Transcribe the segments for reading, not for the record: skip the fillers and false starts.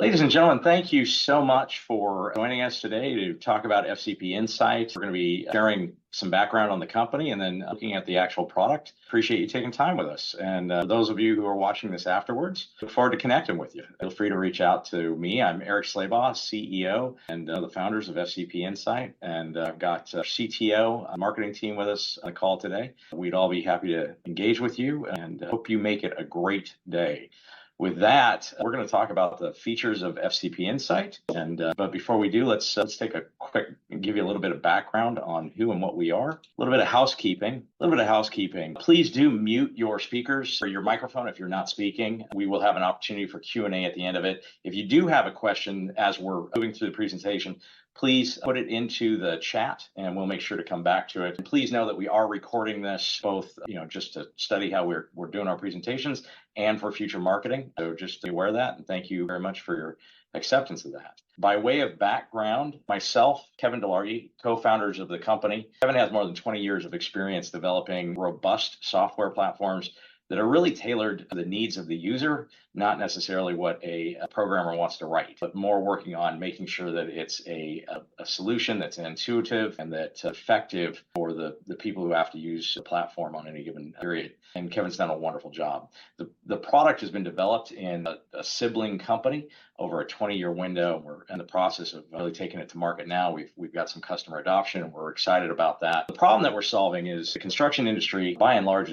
Ladies and gentlemen, thank you so much for joining us today to talk about FCP Insight. We're going to be sharing some background on the company and then looking at the actual product. Appreciate you taking time with us. And those of you who are watching this afterwards, look forward to connecting with you. Feel free to reach out to me. I'm Erick Slabaugh, CEO and the founders of FCP Insight. And I've got our CTO marketing team with us on the call today. We'd all be happy to engage with you and hope you make it a great day. With that, we're going to talk about the features of FCP Insight. But before we do, let's take a quick and give you a little bit of background on who and what we are. A little bit of housekeeping. Please do mute your speakers or your microphone if you're not speaking. We will have an opportunity for Q&A at the end of it. If you do have a question as we're moving through the presentation, please put it into the chat and we'll make sure to come back to it. And please know that we are recording this both, just to study how we're doing our presentations and for future marketing. So just be aware of that. And thank you very much for your acceptance of that. By way of background, myself, Kevin Delargy, co-founders of the company. Kevin has more than 20 years of experience developing robust software platforms that are really tailored to the needs of the user, not necessarily what a programmer wants to write, but more working on making sure that it's a solution that's intuitive and that's effective for the people who have to use the platform on any given period. And Kevin's done a wonderful job. The product has been developed in a sibling company over a 20-year window. We're in the process of really taking it to market now. We've got some customer adoption and we're excited about that. The problem that we're solving is the construction industry, by and large,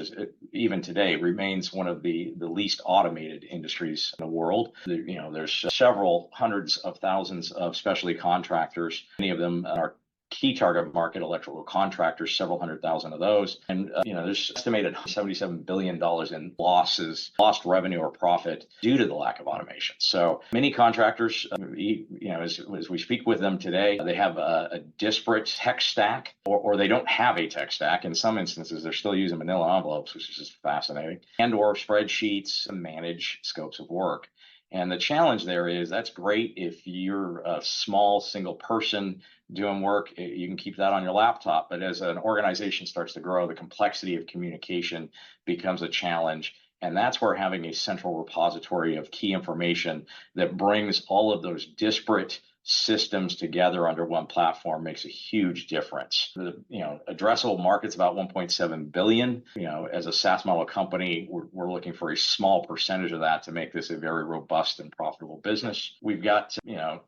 even today, remains one of the least automated industries in the world. There's several hundreds of thousands of specialty contractors. Many of them are key target market electrical contractors, several hundred thousand of those. And, there's estimated $77 billion in lost revenue or profit due to the lack of automation. So many contractors, as we speak with them today, they have a disparate tech stack or they don't have a tech stack. In some instances, they're still using manila envelopes, which is just fascinating, and or spreadsheets to manage scopes of work. And the challenge there is that's great if you're a small single person doing work, you can keep that on your laptop. But as an organization starts to grow, the complexity of communication becomes a challenge. And that's where having a central repository of key information that brings all of those disparate systems together under one platform makes a huge difference. The addressable market's about 1.7 billion. As a SaaS model company, we're looking for a small percentage of that to make this a very robust and profitable business. We've got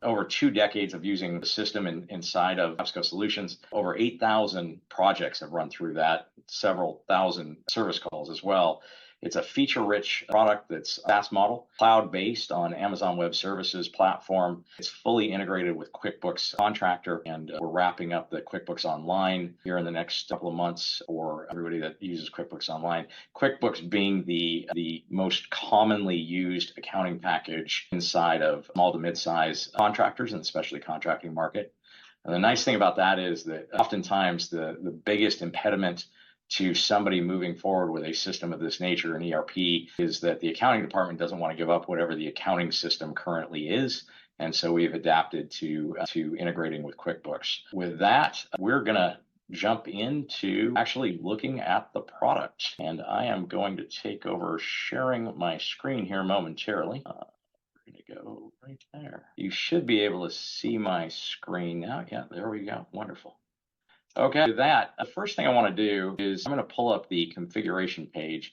over 2 decades of using the system inside of EBSCO Solutions. Over 8,000 projects have run through that, several thousand service calls as well. It's a feature-rich product that's SaaS model, cloud-based on Amazon Web Services platform. It's fully integrated with QuickBooks Contractor, and we're wrapping up the QuickBooks Online here in the next couple of months for everybody that uses QuickBooks Online. QuickBooks being the most commonly used accounting package inside of small to mid-size contractors in the specialty contracting market. And the nice thing about that is that oftentimes the biggest impediment to somebody moving forward with a system of this nature, an ERP, is that the accounting department doesn't want to give up whatever the accounting system currently is. And so we've adapted to integrating with QuickBooks. With that, we're going to jump into actually looking at the product. And I am going to take over sharing my screen here momentarily. We're going to go right there. You should be able to see my screen now. Yeah, there we go. Wonderful. Okay, with that, the first thing I want to do is I'm going to pull up the configuration page.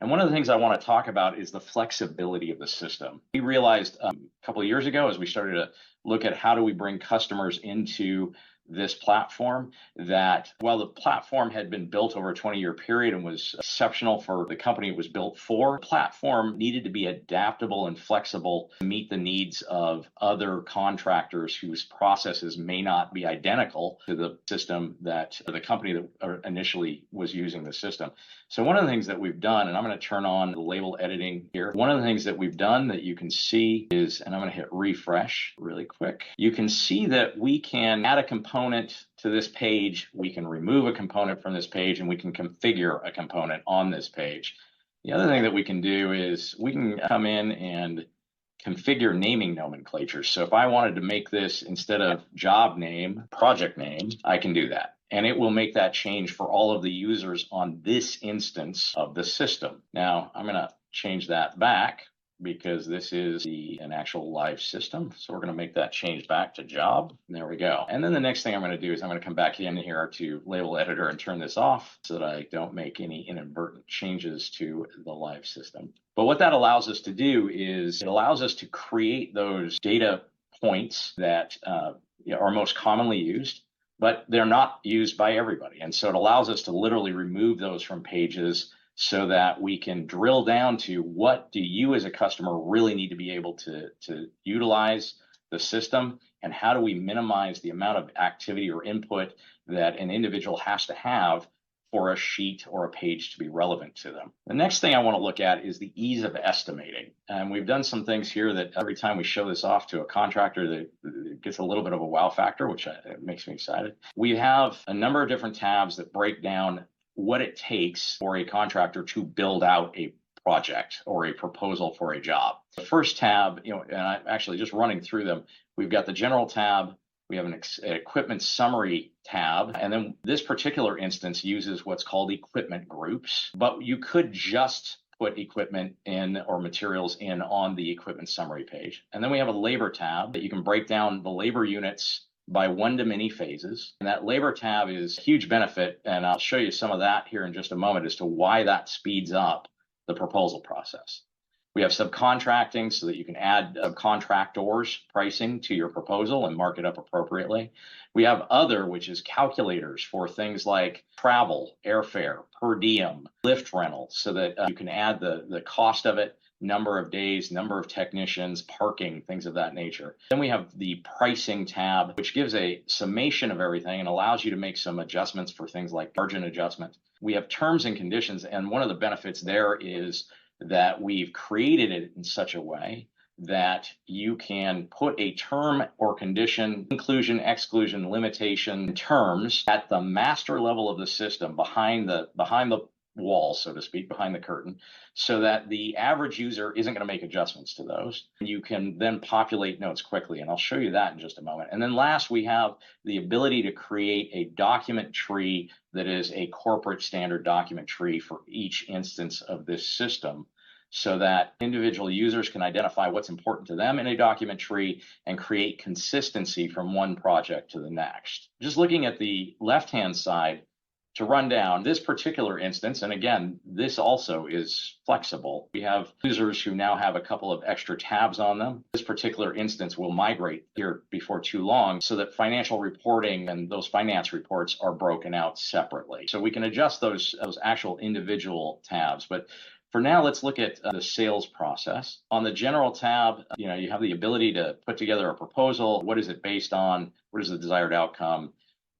And one of the things I want to talk about is the flexibility of the system. We realized a couple of years ago as we started to look at how do we bring customers into this platform, that while the platform had been built over a 20-year period and was exceptional for the company it was built for, the platform needed to be adaptable and flexible to meet the needs of other contractors whose processes may not be identical to the system that the company that initially was using the system. So one of the things that we've done, and I'm going to turn on the label editing here. One of the things that we've done that you can see is, and I'm going to hit refresh really quick. You can see that we can add a component to this page. We can remove a component from this page, and we can configure a component on this page. The other thing that we can do is we can come in and configure naming nomenclature. So if I wanted to make this, instead of job name, project name, I can do that. And it will make that change for all of the users on this instance of the system. Now, I'm going to change that back because this is an actual live system. So we're going to make that change back to job. And there we go. And then the next thing I'm going to do is I'm going to come back in here to label editor and turn this off so that I don't make any inadvertent changes to the live system. But what that allows us to do is it allows us to create those data points that are most commonly used, but they're not used by everybody. And so it allows us to literally remove those from pages so that we can drill down to what do you as a customer really need to be able to utilize the system, and how do we minimize the amount of activity or input that an individual has to have for a sheet or a page to be relevant to them. The next thing I want to look at is the ease of estimating. And we've done some things here that every time we show this off to a contractor, that gets a little bit of a wow factor, which makes me excited. We have a number of different tabs that break down what it takes for a contractor to build out a project or a proposal for a job. The first tab, and I'm actually just running through them. We've got the general tab. We have an equipment summary tab, and then this particular instance uses what's called equipment groups, but you could just put equipment in or materials in on the equipment summary page. And then we have a labor tab that you can break down the labor units by one to many phases. And that labor tab is a huge benefit, and I'll show you some of that here in just a moment as to why that speeds up the proposal process. We have subcontracting so that you can add contractors pricing to your proposal and mark it up appropriately. We have other, which is calculators for things like travel, airfare, per diem, lift rental, so that you can add the cost of it, number of days, number of technicians, parking, things of that nature. Then we have the pricing tab, which gives a summation of everything and allows you to make some adjustments for things like margin adjustment. We have terms and conditions, and one of the benefits there is that we've created it in such a way that you can put a term or condition, inclusion, exclusion, limitation terms at the master level of the system behind the wall, so to speak, behind the curtain, so that the average user isn't going to make adjustments to those. You can then populate notes quickly, and I'll show you that in just a moment. And then last, we have the ability to create a document tree that is a corporate standard document tree for each instance of this system, so that individual users can identify what's important to them in a document tree and create consistency from one project to the next. Just looking at the left-hand side, to run down this particular instance, and again, this also is flexible. We have users who now have a couple of extra tabs on them. This particular instance will migrate here before too long so that financial reporting and those finance reports are broken out separately. So we can adjust those actual individual tabs. But for now, let's look at the sales process. On the general tab, you have the ability to put together a proposal. What is it based on? What is the desired outcome?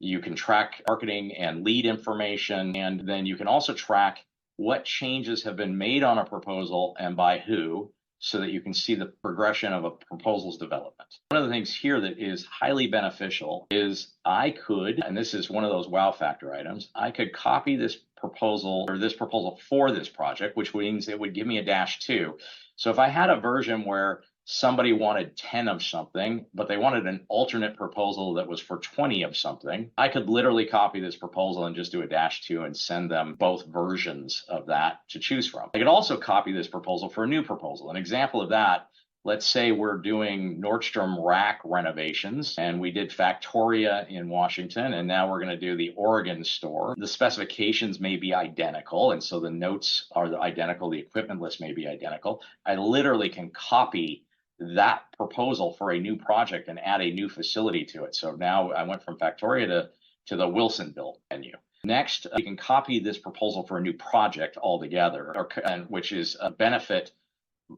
You can track marketing and lead information, and then you can also track what changes have been made on a proposal and by who, so that you can see the progression of a proposal's development. One of the things here that is highly beneficial is I could, and this is one of those wow factor items, I could copy this proposal for this project, which means it would give me a -2. So if I had a version where somebody wanted 10 of something, but they wanted an alternate proposal that was for 20 of something, I could literally copy this proposal and just do a -2 and send them both versions of that to choose from. I could also copy this proposal for a new proposal. An example of that, let's say we're doing Nordstrom rack renovations, and we did Factoria in Washington, and now we're going to do the Oregon store. The specifications may be identical, and so the notes are identical. The equipment list may be identical. I literally can copy that proposal for a new project and add a new facility to it. So now I went from Factoria to the Wilsonville venue. Next, you can copy this proposal for a new project altogether, which is a benefit.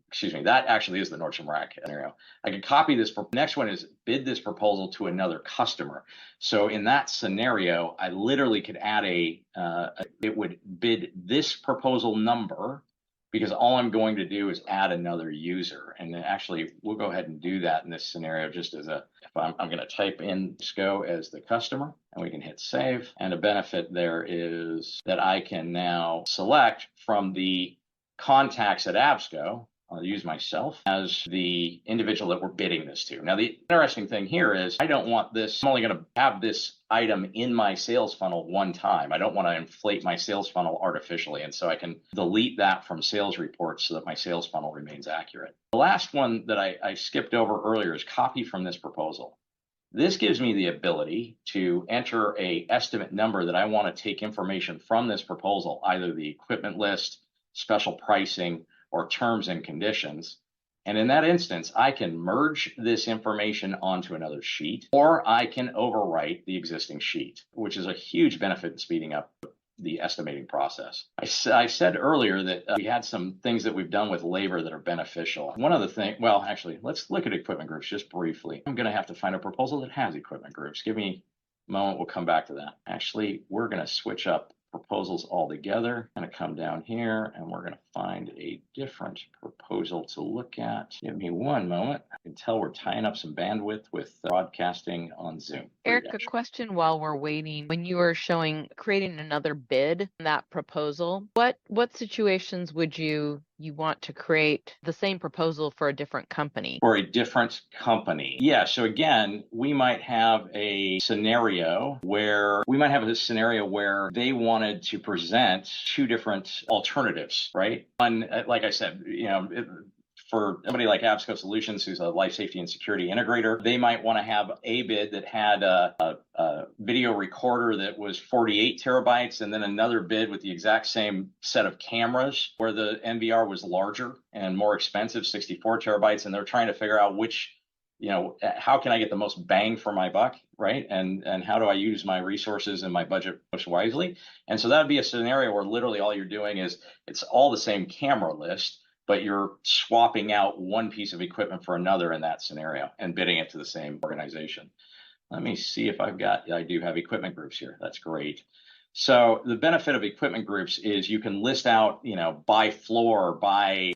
Excuse me, that actually is the Nordstrom rack scenario. I can copy this. Next one is bid this proposal to another customer. So in that scenario, I literally could add it would bid this proposal number, because all I'm going to do is add another user. And then actually, we'll go ahead and do that in this scenario just as if I'm going to type in SCO as the customer, and we can hit save. And a benefit there is that I can now select from the contacts at ABSCO. I'll use myself as the individual that we're bidding this to. Now, the interesting thing here is I don't want this, I'm only going to have this item in my sales funnel one time. I don't want to inflate my sales funnel artificially. And so I can delete that from sales reports so that my sales funnel remains accurate. The last one that I skipped over earlier is copy from this proposal. This gives me the ability to enter an estimate number that I want to take information from this proposal, either the equipment list, special pricing, or terms and conditions. And in that instance, I can merge this information onto another sheet, or I can overwrite the existing sheet, which is a huge benefit in speeding up the estimating process. I said earlier that we had some things that we've done with labor that are beneficial. One of the things, well, actually, let's look at equipment groups just briefly. I'm going to have to find a proposal that has equipment groups. Give me a moment, we'll come back to that. Actually, we're going to switch up proposals altogether. I'm going to come down here and we're going to find a different proposal to look at. Give me one moment. I can tell we're tying up some bandwidth with broadcasting on Zoom. Eric, a question while we're waiting. When you were showing creating another bid in that proposal, what situations would you want to create the same proposal for a different company? For a different company. Yeah, so again, we might have a scenario where they wanted to present two different alternatives, right? One, like I said, for somebody like Absco Solutions, who's a life safety and security integrator, they might want to have a bid that had a video recorder that was 48 terabytes, and then another bid with the exact same set of cameras where the NVR was larger and more expensive, 64 terabytes, and they're trying to figure out how can I get the most bang for my buck, right? And how do I use my resources and my budget most wisely? And so that would be a scenario where literally all you're doing is it's all the same camera list, but you're swapping out one piece of equipment for another in that scenario and bidding it to the same organization. Let me see if I do have equipment groups here. That's great. So the benefit of equipment groups is you can list out, by floor, by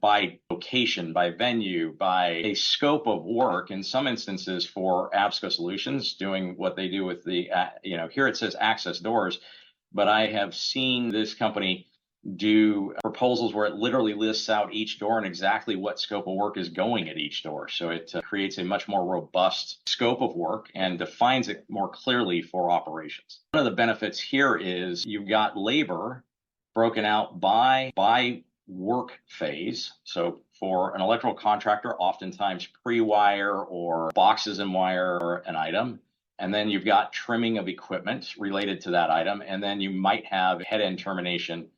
location, by venue, by a scope of work. In some instances for Absco Solutions doing what they do with the, here it says access doors, but I have seen this company do proposals where it literally lists out each door and exactly what scope of work is going at each door. So it creates a much more robust scope of work and defines it more clearly for operations. One of the benefits here is you've got labor broken out by work phase. So for an electrical contractor, oftentimes pre-wire or boxes and wire or an item. And then you've got trimming of equipment related to that item. And then you might have head-end termination,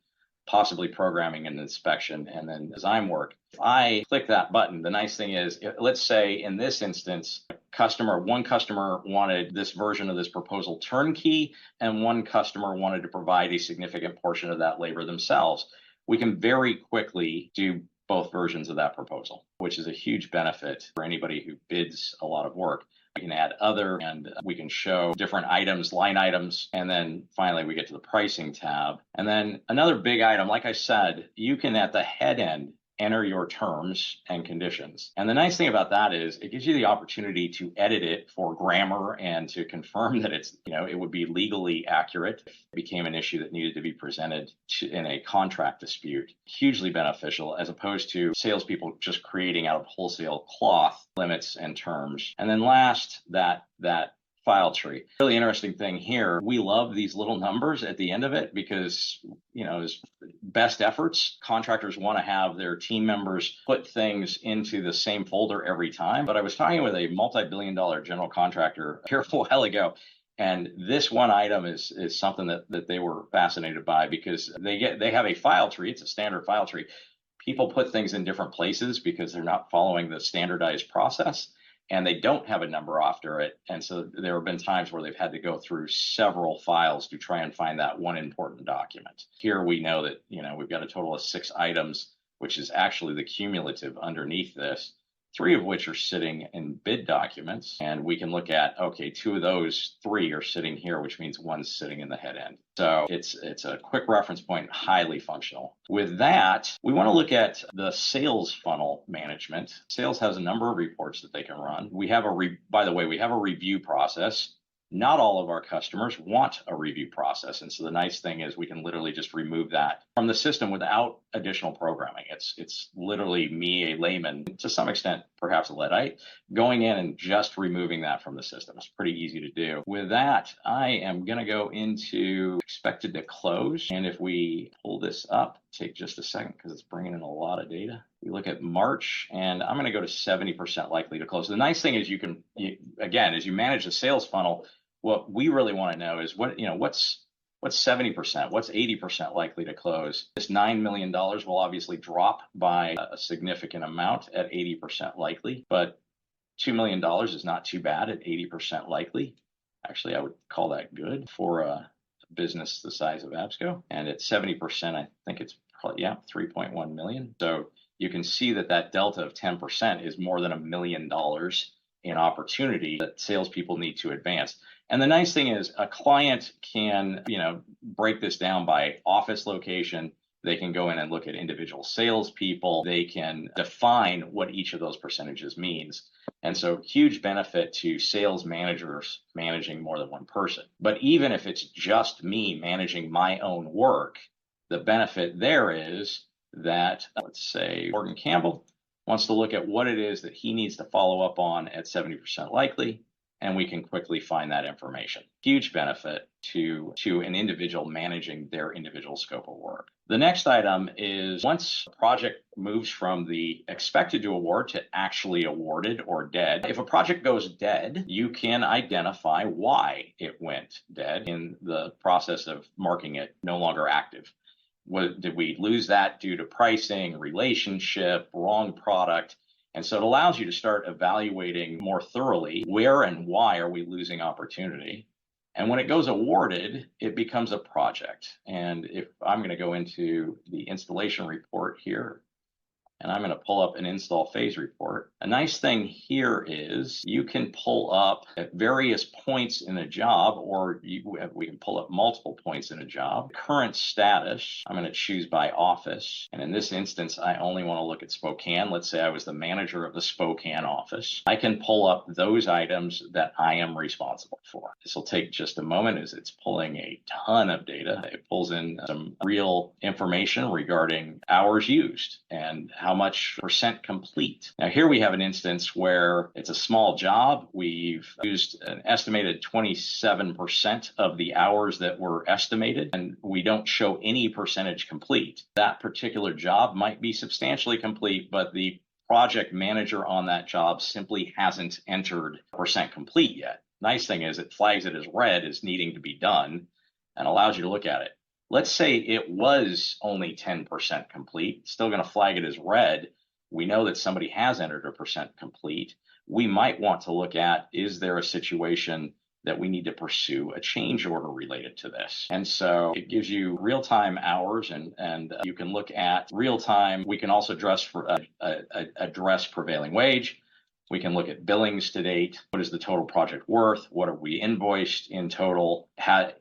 possibly programming and inspection, and then design work. If I click that button, the nice thing is, let's say in this instance, one customer wanted this version of this proposal turnkey, and one customer wanted to provide a significant portion of that labor themselves. We can very quickly do both versions of that proposal, which is a huge benefit for anybody who bids a lot of work. We can add other, and we can show different items, line items, and then finally we get to the pricing tab. And then another big item, like I said, you can at the head end enter your terms and conditions. And the nice thing about that is it gives you the opportunity to edit it for grammar and to confirm that it would be legally accurate if it became an issue that needed to be presented in a contract dispute. Hugely beneficial, as opposed to salespeople just creating out of wholesale cloth limits and terms. And then last, that file tree. Really interesting thing here. We love these little numbers at the end of it because, as best efforts, contractors want to have their team members put things into the same folder every time. But I was talking with a multi-billion-dollar general contractor here a while ago, and this one item is something that they were fascinated by because they have a file tree. It's a standard file tree. People put things in different places because they're not following the standardized process, and they don't have a number after it. And so there have been times where they've had to go through several files to try and find that one important document. Here we know that, we've got a total of 6 items, which is actually the cumulative underneath this, 3 of which are sitting in bid documents. And we can look at, 2 of those 3 are sitting here, which means one's sitting in the head end. So it's a quick reference point, highly functional. With that, we want to look at the sales funnel management. Sales has a number of reports that they can run. We have we have a review process. Not all of our customers want a review process. And so the nice thing is we can literally just remove that from the system without additional programming. It's literally me, a layman, to some extent, perhaps a Luddite, going in and just removing that from the system. It's pretty easy to do. With that, I am going to go into expected to close. And if we pull this up, take just a second because it's bringing in a lot of data. We look at March, and I'm going to go to 70% likely to close. The nice thing is again, as you manage the sales funnel, what we really want to know is what's 70%, what's 80% likely to close. This $9 million will obviously drop by a significant amount at 80% likely, but $2 million is not too bad at 80% likely. Actually, I would call that good for a business the size of Absco. And at 70%, I think it's probably, 3.1 million. So you can see that delta of 10% is more than $1 million in opportunity that salespeople need to advance. And the nice thing is a client can, break this down by office location. They can go in and look at individual salespeople. They can define what each of those percentages means. And so huge benefit to sales managers managing more than one person. But even if it's just me managing my own work, the benefit there is that, let's say, Morgan Campbell wants to look at what it is that he needs to follow up on at 70% likely, and we can quickly find that information. Huge benefit to an individual managing their individual scope of work. The next item is once a project moves from the expected to award to actually awarded or dead. If a project goes dead, you can identify why it went dead in the process of marking it no longer active. Did we lose that due to pricing, relationship, wrong product? And so it allows you to start evaluating more thoroughly where and why are we losing opportunity. And when it goes awarded, it becomes a project. And if I'm going to go into the installation report here, and I'm going to pull up an install phase report. A nice thing here is you can pull up at various points in a job, or we can pull up multiple points in a job. Current status, I'm going to choose by office. And in this instance, I only want to look at Spokane. Let's say I was the manager of the Spokane office. I can pull up those items that I am responsible for. This will take just a moment as it's pulling a ton of data. It pulls in some real information regarding hours used and how much percent complete. Now here we have an instance where it's a small job. We've used an estimated 27% of the hours that were estimated, and we don't show any percentage complete. That particular job might be substantially complete, but the project manager on that job simply hasn't entered percent complete yet. Nice thing is it flags it as red as needing to be done and allows you to look at it. Let's say it was only 10% complete, still going to flag it as red. We know that somebody has entered a percent complete. We might want to look at, is there a situation that we need to pursue a change order related to this? And so it gives you real-time hours, and you can look at real-time. We can also address prevailing wage. We can look at billings to date. What is the total project worth? What are we invoiced in total?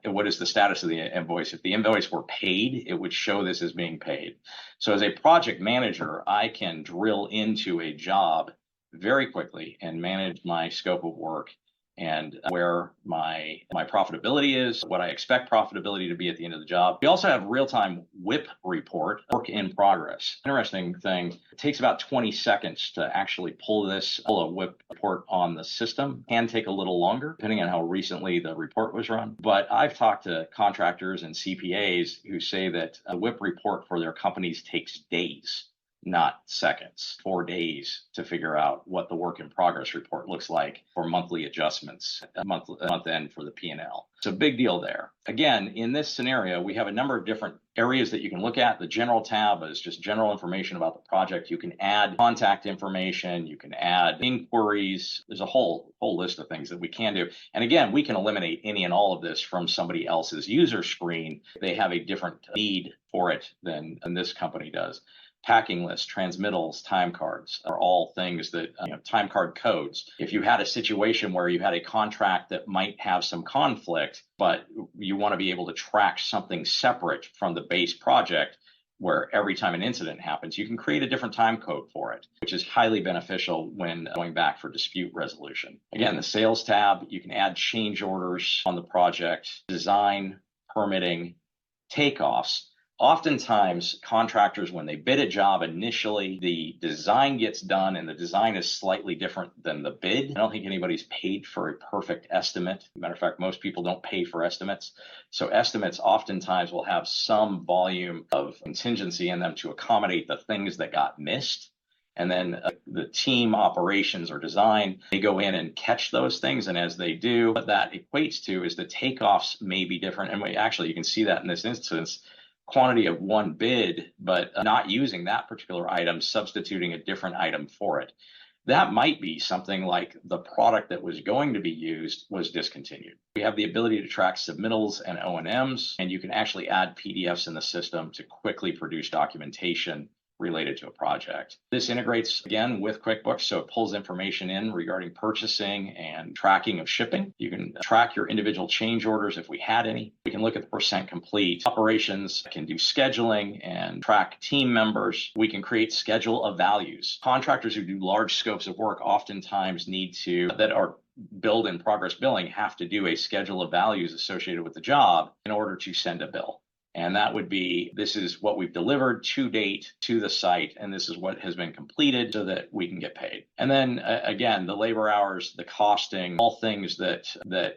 What is the status of the invoice? If the invoice were paid, it would show this as being paid. So as a project manager, I can drill into a job very quickly and manage my scope of work and where my profitability is, what I expect profitability to be at the end of the job. We also have real-time WIP report, work in progress. Interesting thing, it takes about 20 seconds to actually pull a WIP report on the system. Can take a little longer, depending on how recently the report was run. But I've talked to contractors and CPAs who say that a WIP report for their companies takes days, not seconds, 4 days to figure out what the work in progress report looks like for monthly adjustments, month end for the P&L. It's a big deal there. Again, in this scenario, we have a number of different areas that you can look at. The general tab is just general information about the project. You can add contact information. You can add inquiries. There's a whole list of things that we can do. And again, we can eliminate any and all of this from somebody else's user screen. They have a different need for it than this company does. Packing lists, transmittals, time cards are all things that, time card codes. If you had a situation where you had a contract that might have some conflict, but you want to be able to track something separate from the base project, where every time an incident happens, you can create a different time code for it, which is highly beneficial when going back for dispute resolution. Again, the sales tab, you can add change orders on the project, design, permitting, takeoffs. Oftentimes, contractors, when they bid a job initially, the design gets done and the design is slightly different than the bid. I don't think anybody's paid for a perfect estimate. As a matter of fact, most people don't pay for estimates. So estimates oftentimes will have some volume of contingency in them to accommodate the things that got missed. And then the team operations or design, they go in and catch those things. And as they do, what that equates to is the takeoffs may be different. And actually, you can see that in this instance, quantity of one bid, but not using that particular item, substituting a different item for it. That might be something like the product that was going to be used was discontinued. We have the ability to track submittals and O&Ms, and you can actually add PDFs in the system to quickly produce documentation related to a project. This integrates again with QuickBooks, so it pulls information in regarding purchasing and tracking of shipping. You can track your individual change orders if we had any. We can look at the percent complete. Operations can do scheduling and track team members. We can create schedule of values. Contractors who do large scopes of work oftentimes that are build in progress billing have to do a schedule of values associated with the job in order to send a bill. And that would be, this is what we've delivered to date to the site, and this is what has been completed so that we can get paid. And then again, the labor hours, the costing, all things that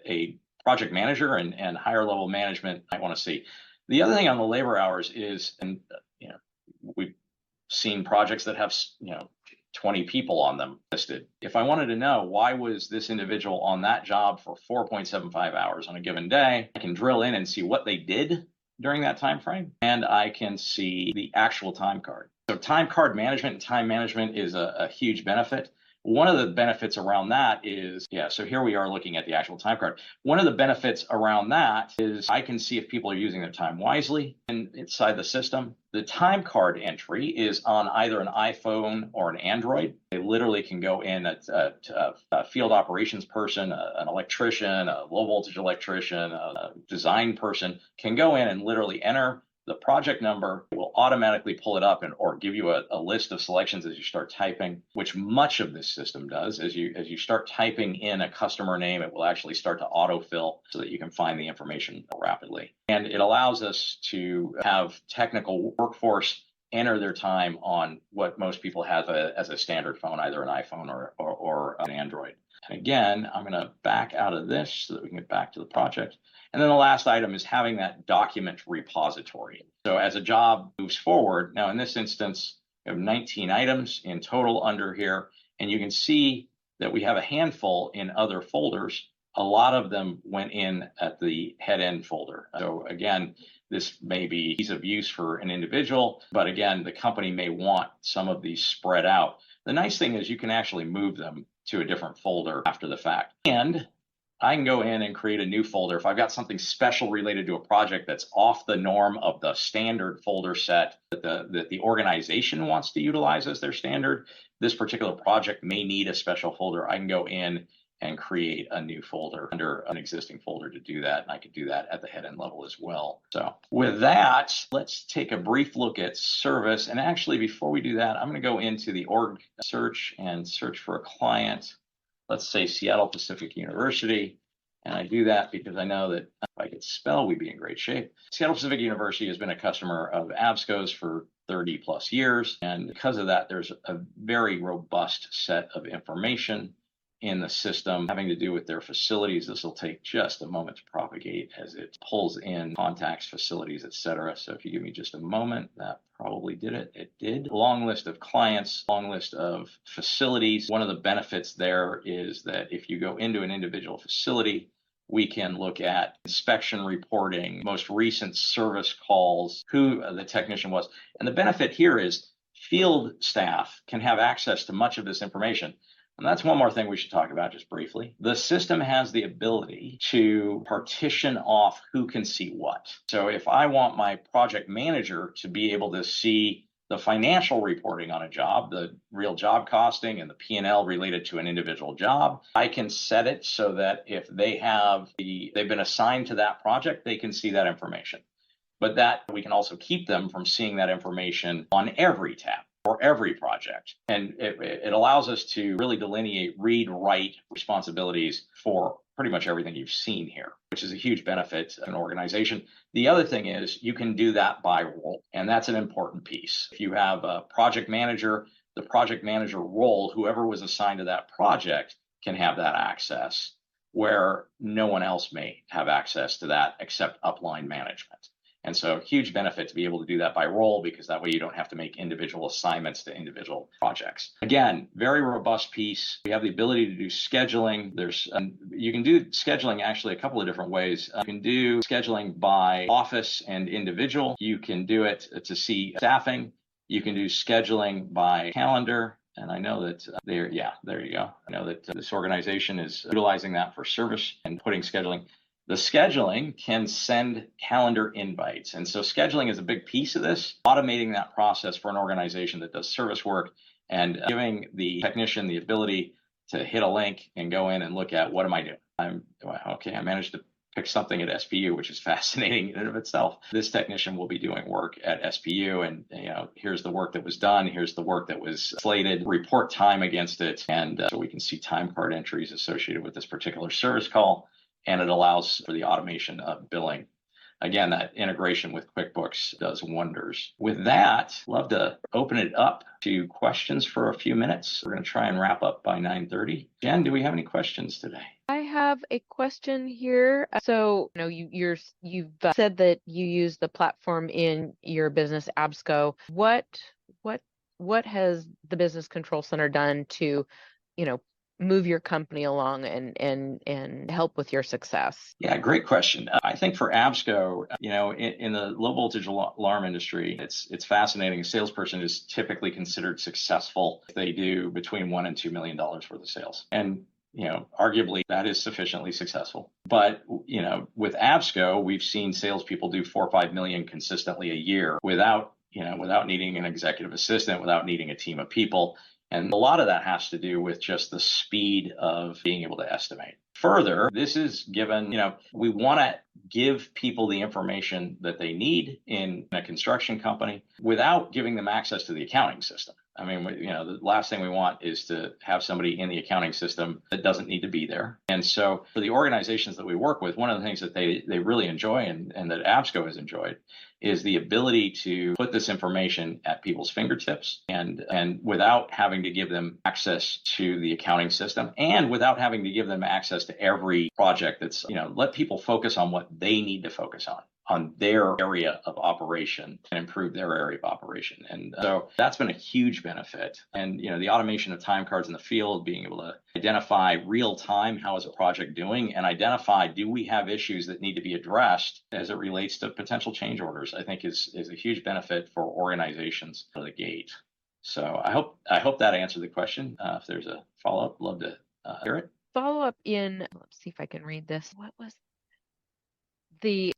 a project manager and higher level management might want to see. The other thing on the labor hours is, and we've seen projects that have 20 people on them listed. If I wanted to know why was this individual on that job for 4.75 hours on a given day, I can drill in and see what they did during that time frame, and I can see the actual time card. So time card management and time management is a huge benefit. One of the benefits around that is, so here we are looking at the actual time card. One of the benefits around that is I can see if people are using their time wisely inside the system. The time card entry is on either an iPhone or an Android. They literally can go in a field operations person, an electrician, a low voltage electrician, a design person can go in and literally enter the project number. It will automatically pull it up or give you a list of selections as you start typing, which much of this system does. As you start typing in a customer name, it will actually start to autofill so that you can find the information rapidly. And it allows us to have technical workforce enter their time on what most people have as a standard phone, either an iPhone or an Android. And again, I'm going to back out of this so that we can get back to the project. And then the last item is having that document repository. So as a job moves forward, now in this instance, we have 19 items in total under here, and you can see that we have a handful in other folders. A lot of them went in at the head end folder. So again, this may be ease of use for an individual, but again, the company may want some of these spread out. The nice thing is you can actually move them to a different folder after the fact. And I can go in and create a new folder. If I've got something special related to a project that's off the norm of the standard folder set that the organization wants to utilize as their standard, this particular project may need a special folder. I can go in and create a new folder under an existing folder to do that. And I could do that at the head end level as well. So with that, let's take a brief look at service. And actually, before we do that, I'm going to go into the org search and search for a client. Let's say Seattle Pacific University. And I do that because I know that if I could spell, we'd be in great shape. Seattle Pacific University has been a customer of Absco's for 30 plus years. And because of that, there's a very robust set of information in the system having to do with their facilities. This will take just a moment to propagate as it pulls in contacts, facilities, etc. So if you give me just a moment, that probably did it. It did. Long list of clients, long list of facilities. One of the benefits there is that if you go into an individual facility, we can look at inspection reporting, most recent service calls, who the technician was. And the benefit here is field staff can have access to much of this information. And that's one more thing we should talk about just briefly. The system has the ability to partition off who can see what. So if I want my project manager to be able to see the financial reporting on a job, the real job costing and the P&L related to an individual job, I can set it so that if they've been assigned to that project, they can see that information. but that we can also keep them from seeing that information on every tab or every project. And it allows us to really delineate read, write responsibilities for pretty much everything you've seen here, which is a huge benefit of an organization. The other thing is you can do that by role, and that's an important piece. If you have a project manager, the project manager role, whoever was assigned to that project can have that access, where no one else may have access to that except upline management. And so huge benefit to be able to do that by role, because that way you don't have to make individual assignments to individual projects. Again, very robust piece. We have the ability to do scheduling. You can do scheduling actually a couple of different ways. You can do scheduling by office and individual. You can do it to see staffing. You can do scheduling by calendar. And I know that there you go. I know that this organization is utilizing that for service and putting scheduling. The scheduling can send calendar invites. And so scheduling is a big piece of this, automating that process for an organization that does service work and giving the technician the ability to hit a link and go in and look at, what am I doing? I managed to pick something at SPU, which is fascinating in and of itself. This technician will be doing work at SPU, and here's the work that was done, here's the work that was slated, report time against it, and so we can see time card entries associated with this particular service call. And it allows for the automation of billing. Again, that integration with QuickBooks does wonders. With that, love to open it up to questions for a few minutes. We're going to try and wrap up by 9:30. Jen, do we have any questions today? I have a question here. So, you've said that you use the platform in your business, Absco. What has the Business Control Center done to, move your company along and help with your success? Yeah, great question. I think for Absco, in the low voltage alarm industry, it's fascinating. A salesperson is typically considered successful if they do between $1 and $2 million worth of sales. And arguably that is sufficiently successful. But, with Absco, we've seen salespeople do 4 or 5 million consistently a year without needing an executive assistant, without needing a team of people. And a lot of that has to do with just the speed of being able to estimate. Further, this is given, we want to give people the information that they need in a construction company without giving them access to the accounting system. I mean, the last thing we want is to have somebody in the accounting system that doesn't need to be there. And so for the organizations that we work with, one of the things that they really enjoy and that Absco has enjoyed is the ability to put this information at people's fingertips and without having to give them access to the accounting system and without having to give them access to every project that's, let people focus on what they need to focus on their area of operation and improve their area of operation. And so that's been a huge benefit. And, the automation of time cards in the field, being able to identify real time, how is a project doing, and identify, do we have issues that need to be addressed as it relates to potential change orders, I think is a huge benefit for organizations out of the gate. So I hope that answered the question. If there's a follow-up, love to hear it. Follow-up let's see if I can read this. What was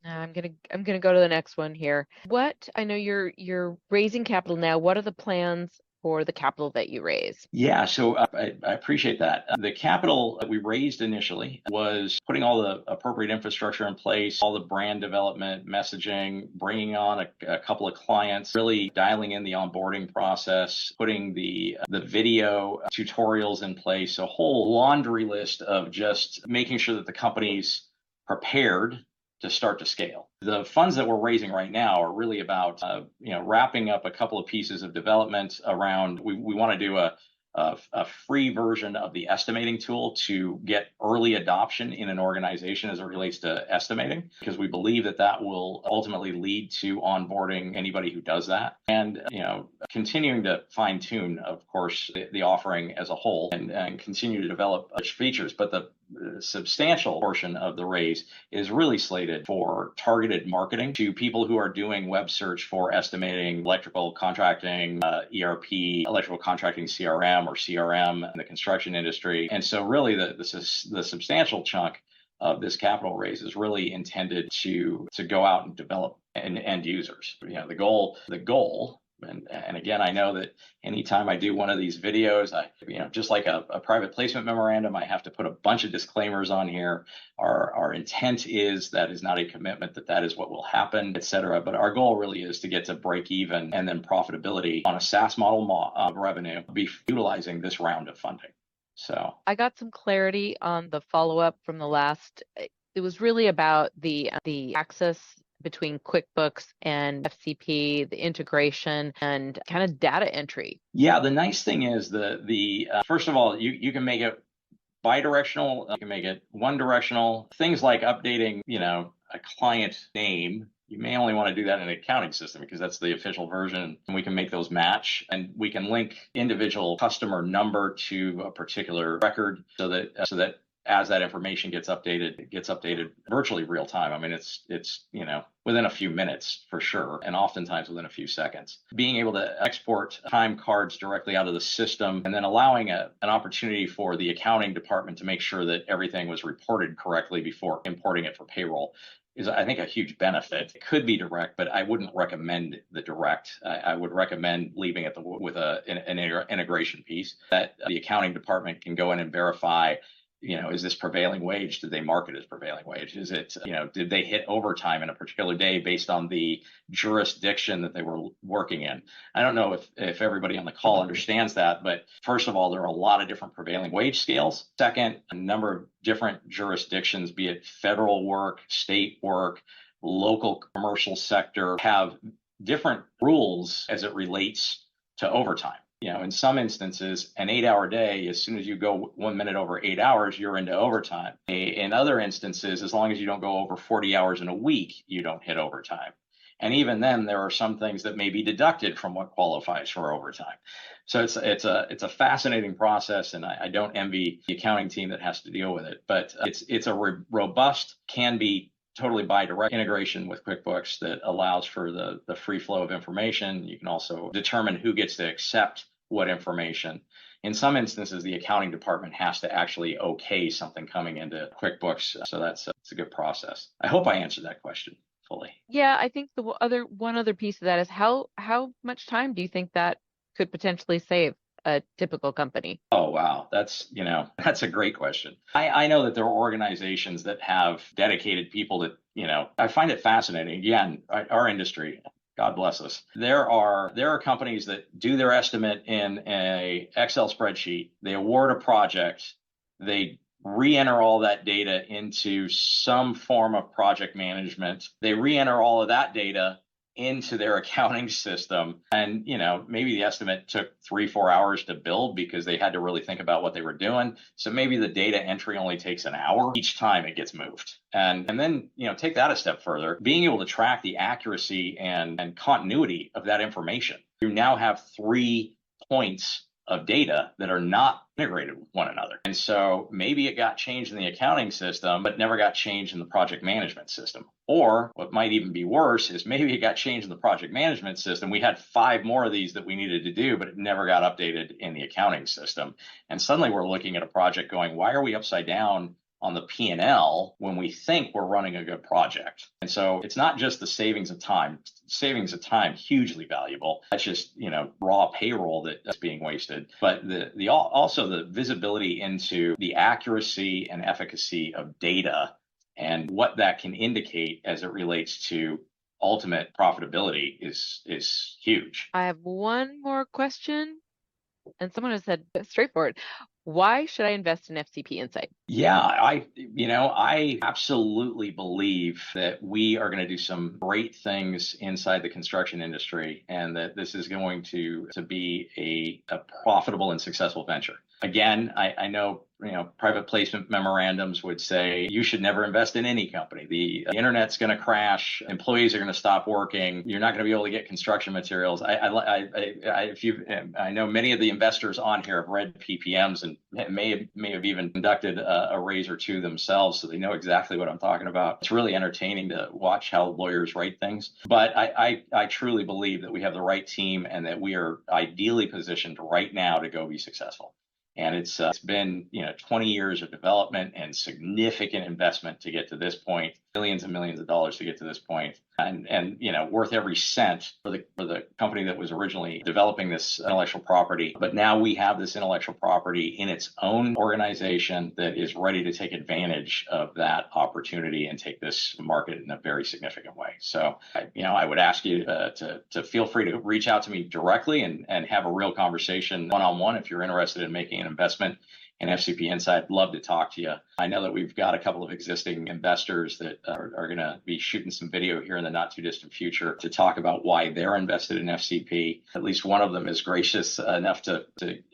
I'm gonna go to the next one here. I know you're raising capital now. What are the plans for the capital that you raise? Yeah, so I appreciate that. The capital that we raised initially was putting all the appropriate infrastructure in place, all the brand development, messaging, bringing on a couple of clients, really dialing in the onboarding process, putting the video tutorials in place, a whole laundry list of just making sure that the company's prepared to start to scale. The funds that we're raising right now are really about, wrapping up a couple of pieces of development around, we want to do a free version of the estimating tool to get early adoption in an organization as it relates to estimating, because we believe that will ultimately lead to onboarding anybody who does that. And, continuing to fine tune, of course, the offering as a whole and continue to develop features. But the substantial portion of the raise is really slated for targeted marketing to people who are doing web search for estimating, electrical contracting, ERP, electrical contracting CRM or CRM in the construction industry. And so really the substantial chunk of this capital raise is really intended to go out and develop end users. The goal And again, I know that anytime I do one of these videos, just like a private placement memorandum, I have to put a bunch of disclaimers on here. Our intent is that is not a commitment that is what will happen, et cetera. But our goal really is to get to break even and then profitability on a SaaS model of revenue, be utilizing this round of funding. So I got some clarity on the follow-up from the last. It was really about the access between QuickBooks and FCP, the integration, and kind of data entry. Yeah, the nice thing is first of all, you can make it bidirectional, you can make it one directional. Things like updating, a client name. You may only want to do that in an accounting system because that's the official version, and we can make those match, and we can link individual customer number to a particular record so that as that information gets updated, it gets updated virtually real time. I mean, it's within a few minutes for sure, and oftentimes within a few seconds. Being able to export time cards directly out of the system, and then allowing an opportunity for the accounting department to make sure that everything was reported correctly before importing it for payroll is, I think, a huge benefit. It could be direct, but I wouldn't recommend the direct. I would recommend leaving it with an integration piece that the accounting department can go in and verify. Is this prevailing wage? Did they mark it as prevailing wage? Is it, did they hit overtime in a particular day based on the jurisdiction that they were working in? I don't know if everybody on the call understands that, but first of all, there are a lot of different prevailing wage scales. Second, a number of different jurisdictions, be it federal work, state work, local commercial sector, have different rules as it relates to overtime. In some instances, an 8-hour day, as soon as you go 1 minute over 8 hours, you're into overtime. In other instances, as long as you don't go over 40 hours in a week, you don't hit overtime. And even then, there are some things that may be deducted from what qualifies for overtime. So it's a fascinating process, and I don't envy the accounting team that has to deal with it. But it's a robust, can be totally by direct integration with QuickBooks that allows for the free flow of information. You can also determine who gets to accept what information. In some instances, the accounting department has to actually okay something coming into QuickBooks. So it's a good process. I hope I answered that question fully. Yeah, I think the one other piece of that is how much time do you think that could potentially save a typical company? Oh, wow. That's a great question. I know that there are organizations that have dedicated people that, I find it fascinating. Again, our industry, God bless us. There are companies that do their estimate in a Excel spreadsheet. They award a project. They re-enter all that data into some form of project management. They re-enter all of that data into their accounting system. And, maybe the estimate took 3-4 hours to build because they had to really think about what they were doing. So maybe the data entry only takes an hour each time it gets moved. And then, take that a step further, being able to track the accuracy and continuity of that information. You now have 3 points of data that are not integrated with one another. And so maybe it got changed in the accounting system, but never got changed in the project management system. Or what might even be worse is maybe it got changed in the project management system. We had 5 more of these that we needed to do, but it never got updated in the accounting system. And suddenly we're looking at a project going, why are we upside down on the P&L when we think we're running a good project? And so it's not just the savings of time. Savings of time, hugely valuable. That's just, raw payroll that's being wasted. But also the visibility into the accuracy and efficacy of data and what that can indicate as it relates to ultimate profitability is huge. I have one more question, and someone has said straightforward. Why should I invest in FCP Insight? Yeah, I absolutely believe that we are going to do some great things inside the construction industry, and that this is going to be a profitable and successful venture. Again, I know, private placement memorandums would say you should never invest in any company. The internet's going to crash. Employees are going to stop working. You're not going to be able to get construction materials. I know many of the investors on here have read PPMs and may have even conducted a raise or two themselves, so they know exactly what I'm talking about. It's really entertaining to watch how lawyers write things. But I truly believe that we have the right team and that we are ideally positioned right now to go be successful. And it's been 20 years of development and significant investment to get to this point. millions and millions of dollars to get to this point, and worth every cent for the company that was originally developing this intellectual property. But now we have this intellectual property in its own organization that is ready to take advantage of that opportunity and take this to market in a very significant way. So, I would ask you to feel free to reach out to me directly and have a real conversation one-on-one if you're interested in making an investment in FCP Insight. I'd love to talk to you. I know that we've got a couple of existing investors that are going to be shooting some video here in the not too distant future to talk about why they're invested in FCP. At least one of them is gracious enough to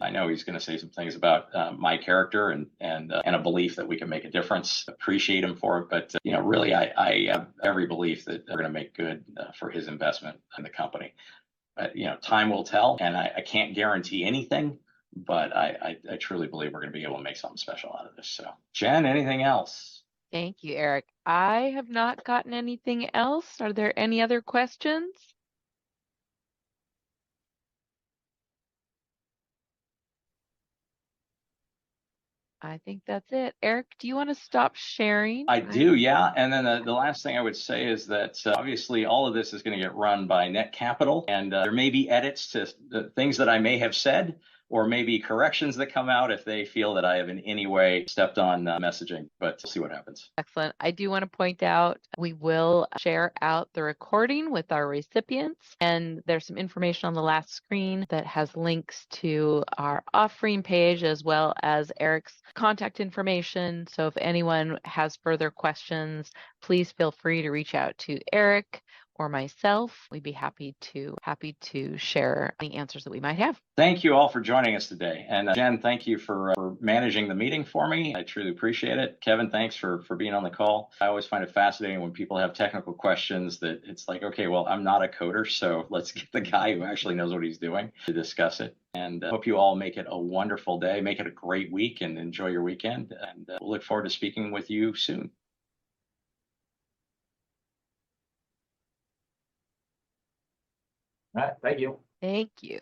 I know he's going to say some things about my character and a belief that we can make a difference. Appreciate him for it. But, really, I have every belief that they're going to make good for his investment in the company. Time will tell, and I can't guarantee anything. But I truly believe we're going to be able to make something special out of this. So, Jen, anything else? Thank you, Eric. I have not gotten anything else. Are there any other questions? I think that's it. Eric, do you want to stop sharing? I do, yeah. And then the last thing I would say is that obviously all of this is going to get run by Net Capital, and there may be edits to the things that I may have said, or maybe corrections that come out if they feel that I have in any way stepped on messaging, but we'll see what happens. Excellent. I do want to point out we will share out the recording with our recipients, and there's some information on the last screen that has links to our offering page as well as Eric's contact information. So if anyone has further questions, please feel free to reach out to Eric or myself. We'd be happy to share the answers that we might have. Thank you all for joining us today. And Jen, thank you for managing the meeting for me. I truly appreciate it. Kevin, thanks for being on the call. I always find it fascinating when people have technical questions that it's like, okay, well, I'm not a coder, so let's get the guy who actually knows what he's doing to discuss it. And hope you all make it a wonderful day, make it a great week, and enjoy your weekend. And we'll look forward to speaking with you soon. All right, thank you. Thank you.